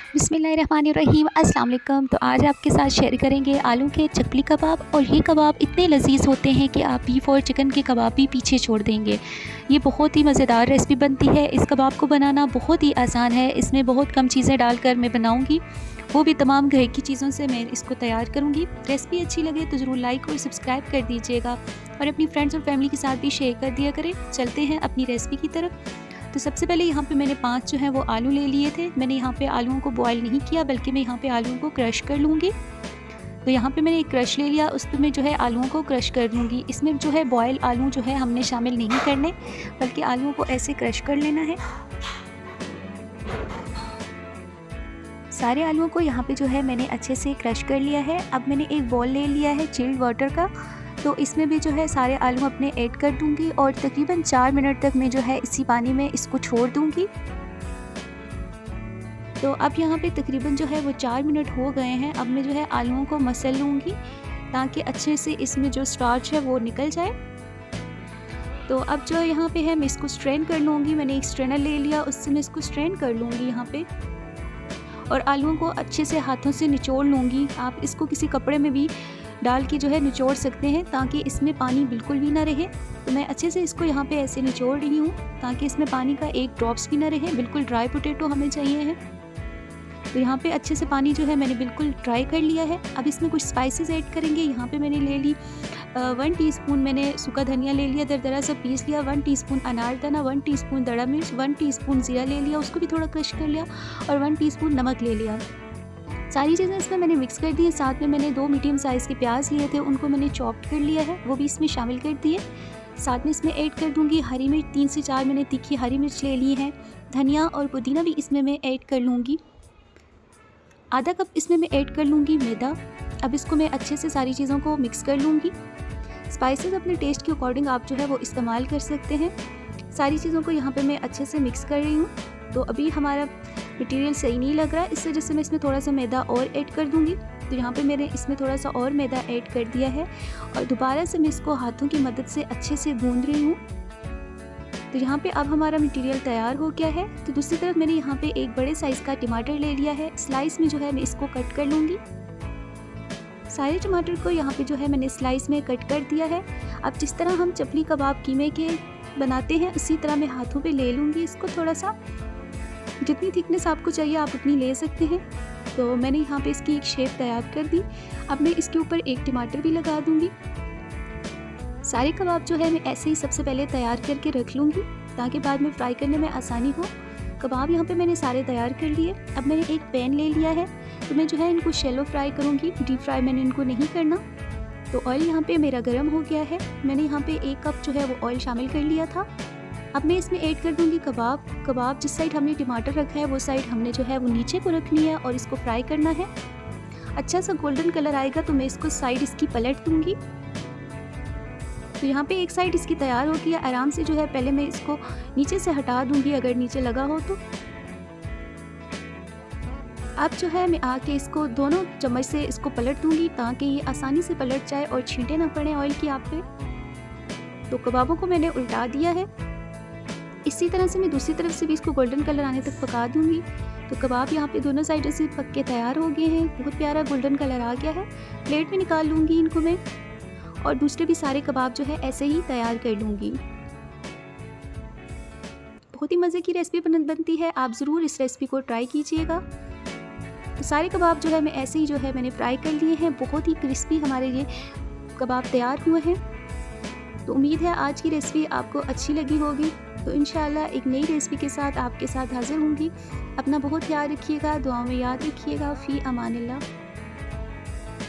बिस्मिल्लाहिर्रहमानिर्रहीम। अस्सलाम वालेकुम। तो आज आपके साथ शेयर करेंगे आलू के चकली कबाब। और ये कबाब इतने लजीज़ होते हैं कि आप बीफ और चिकन के कबाब भी पीछे छोड़ देंगे। ये बहुत ही मज़ेदार रेसिपी बनती है। इस कबाब को बनाना बहुत ही आसान है। इसमें बहुत कम चीज़ें डालकर मैं बनाऊंगी, वो भी तमाम घर की चीज़ों से मैं इसको तैयार करूंगी। रेसिपी अच्छी लगे तो ज़रूर लाइक और सब्सक्राइब कर दीजिएगा और अपनी फ्रेंड्स और फैमिली के साथ भी शेयर कर दिया करें। चलते हैं अपनी रेसिपी की तरफ। तो सबसे पहले यहाँ पे मैंने 5 जो है वो आलू ले लिए थे। मैंने यहाँ पे आलूओं को बॉयल नहीं किया, बल्कि मैं यहाँ पे आलूओं को क्रश कर लूँगी। तो यहाँ पे मैंने एक क्रश ले लिया, उस पर मैं जो है आलूओं को क्रश कर लूँगी। इसमें जो है बॉयल आलू जो है हमने शामिल नहीं करने, बल्कि आलूओं को ऐसे क्रश कर लेना है। सारे आलूओं को यहाँ पे जो है मैंने अच्छे से क्रश कर लिया है। अब मैंने एक बॉल ले लिया है चिल्ड वाटर का, तो इसमें भी जो है सारे आलू अपने ऐड कर दूंगी और तकरीबन 4 मिनट तक मैं जो है इसी पानी में इसको छोड़ दूंगी। तो अब यहाँ पे तकरीबन जो है वो 4 मिनट हो गए हैं। अब मैं जो है आलूओं को मसल लूँगी ताकि अच्छे से इसमें जो स्टार्च है वो निकल जाए। तो अब जो यहाँ पे है मैं इसको स्ट्रेन कर लूँगी। मैंने एक स्ट्रेनर ले लिया, उससे मैं इसको स्ट्रेन कर लूँगी यहाँ पे, और आलूओं को अच्छे से हाथों से निचोड़ लूँगी। आप इसको किसी कपड़े में भी डाल के जो है निचोड़ सकते हैं ताकि इसमें पानी बिल्कुल भी ना रहे। तो मैं अच्छे से इसको यहाँ पे ऐसे निचोड़ रही हूँ ताकि इसमें पानी का एक ड्रॉप्स भी ना रहे। बिल्कुल ड्राई पोटैटो हमें चाहिए है। तो यहाँ पे अच्छे से पानी जो है मैंने बिल्कुल ड्राई कर लिया है। अब इसमें कुछ स्पाइसेस ऐड करेंगे। यहाँ पे मैंने ले ली 1 टीस्पून मैंने सूखा धनिया ले लिया, दरदरा सा पीस लिया, 1 टीस्पून अनारदाना, 1 टीस्पून दड़ा मिर्च, 1 टीस्पून ज़ीरा ले लिया, उसको भी थोड़ा क्रश कर लिया, और 1 टीस्पून नमक ले लिया। सारी चीज़ें इसमें मैंने मिक्स कर दी है। साथ में मैंने 2 मीडियम साइज़ के प्याज लिए थे, उनको मैंने चॉप्ड कर लिया है, वो भी इसमें शामिल कर दिए। साथ में इसमें ऐड कर दूंगी हरी मिर्च, 3 से 4 मैंने तीखी हरी मिर्च ले ली है। धनिया और पुदीना भी इसमें मैं ऐड कर लूँगी। आधा कप इसमें मैं ऐड कर लूँगी मैदा। अब इसको मैं अच्छे से सारी चीज़ों को मिक्स कर लूँगी। स्पाइसेस अपने टेस्ट के अकॉर्डिंग आप जो है वो इस्तेमाल कर सकते हैं। सारी चीज़ों को यहाँ पर मैं अच्छे से मिक्स कर रही हूँ। तो अभी हमारा मटेरियल सही नहीं लग रहा, इस वजह से मैं इसमें थोड़ा सा मैदा और ऐड कर दूंगी। तो यहाँ पे मैंने इसमें थोड़ा सा और मैदा ऐड कर दिया है और दोबारा से मैं इसको हाथों की मदद से अच्छे से गूंद रही हूँ। तो यहाँ पे अब हमारा मटेरियल तैयार हो गया है। तो दूसरी तरफ मैंने यहाँ पे एक बड़े साइज़ का टमाटर ले लिया है। स्लाइस में जो है मैं इसको कट कर लूँगी। सारे टमाटर को यहाँ पे जो है मैंने स्लाइस में कट कर दिया है। अब जिस तरह हम चपली कबाब कीमे के बनाते हैं, उसी तरह मैं हाथों पे ले लूँगी इसको। थोड़ा सा जितनी थिकनेस आपको चाहिए आप उतनी ले सकते हैं। तो मैंने यहाँ पे इसकी एक शेप तैयार कर दी। अब मैं इसके ऊपर एक टमाटर भी लगा दूँगी। सारे कबाब जो है मैं ऐसे ही सबसे पहले तैयार करके रख लूँगी ताकि बाद में फ्राई करने में आसानी हो। कबाब यहाँ पे मैंने सारे तैयार कर लिए। अब मैंने एक पैन ले लिया है, तो मैं जो है इनको शैलो फ्राई करूँगी, डीप फ्राई मैंने इनको नहीं करना। तो ऑयल यहाँ पे मेरा गर्म हो गया है। मैंने यहाँ पे 1 कप जो है वो ऑयल शामिल कर लिया था। अब मैं इसमें ऐड कर दूंगी कबाब जिस साइड हमने टमाटर रखा है वो साइड हमने जो है वो नीचे को रखनी है और इसको फ्राई करना है। अच्छा सा गोल्डन कलर आएगा तो मैं इसको साइड इसकी पलट दूंगी। तो यहाँ पे एक साइड इसकी तैयार हो गई है। आराम से जो है पहले मैं इसको नीचे से हटा दूंगी अगर नीचे लगा हो तो। अब जो है मैं आके इसको दोनों चम्मच से इसको पलट दूंगी ताकि ये आसानी से पलट जाए और छींटे ना पड़े ऑयल की आप पे। तो कबाबों को मैंने उल्टा दिया है। इसी तरह से मैं दूसरी तरफ से भी इसको गोल्डन कलर आने तक पका दूंगी। तो कबाब यहाँ पे दोनों साइडों से पक के तैयार हो गए हैं। बहुत प्यारा गोल्डन कलर आ गया है। प्लेट में निकाल लूँगी इनको मैं, और दूसरे भी सारे कबाब जो है ऐसे ही तैयार कर लूँगी। बहुत ही मज़े की रेसिपी बनती है, आप ज़रूर इस रेसिपी को ट्राई कीजिएगा। तो सारे कबाब जो है मैं ऐसे ही जो है मैंने फ्राई कर लिए हैं। बहुत ही क्रिस्पी हमारे ये कबाब तैयार हुए हैं। तो उम्मीद है आज की रेसिपी आपको अच्छी लगी होगी। तो इंशाल्लाह एक नई रेसिपी के साथ आपके साथ हाजिर होंगी। अपना बहुत ख्याल रखिएगा, दुआओं में याद रखिएगा। फ़ी अमानिल्लाह।